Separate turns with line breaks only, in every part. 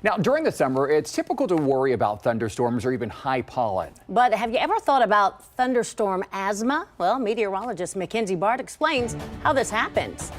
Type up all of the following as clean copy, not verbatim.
Now, during the summer, it's typical to worry about thunderstorms or even high pollen.
But have you ever thought about thunderstorm asthma? Well, meteorologist Mackenzie Bart explains how this happens.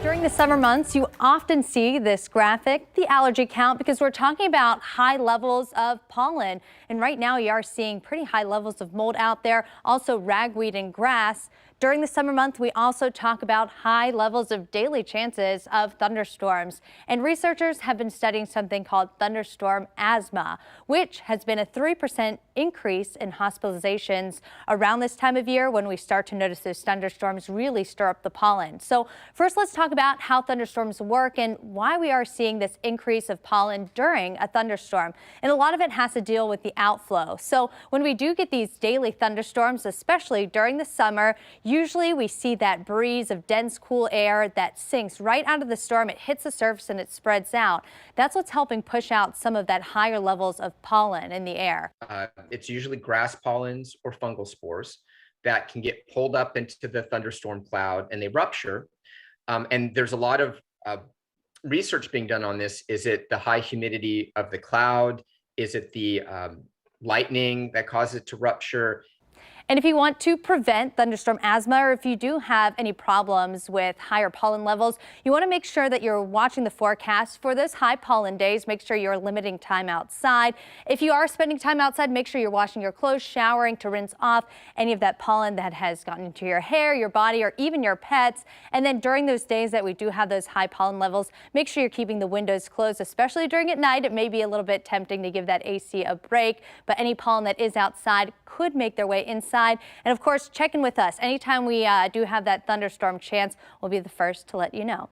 During the summer months, you often see this graphic, the allergy count, because we're talking about high levels of pollen. And right now you are seeing pretty high levels of mold out there, also ragweed and grass. During the summer month, we also talk about high levels of daily chances of thunderstorms. And researchers have been studying something called thunderstorm asthma, which has been a 3% increase in hospitalizations around this time of year when we start to notice those thunderstorms really stir up the pollen. So first, let's talk about how thunderstorms work and why we are seeing this increase of pollen during a thunderstorm. And a lot of it has to deal with the outflow. So when we do get these daily thunderstorms, especially during the summer, usually we see that breeze of dense, cool air that sinks right out of the storm. It hits the surface and it spreads out. That's what's helping push out some of that higher levels of pollen in the air.
It's usually grass pollens or fungal spores that can get pulled up into the thunderstorm cloud and they rupture. And there's a lot of research being done on this. Is it the high humidity of the cloud? Is it the lightning that causes it to rupture?
And if you want to prevent thunderstorm asthma, or if you do have any problems with higher pollen levels, you want to make sure that you're watching the forecast for those high pollen days. Make sure you're limiting time outside. If you are spending time outside, make sure you're washing your clothes, showering to rinse off any of that pollen that has gotten into your hair, your body, or even your pets. And then during those days that we do have those high pollen levels, make sure you're keeping the windows closed, especially during at night. It may be a little bit tempting to give that AC a break, but any pollen that is outside could make their way inside. And of course, check in with us. Anytime we do have that thunderstorm chance, we'll be the first to let you know.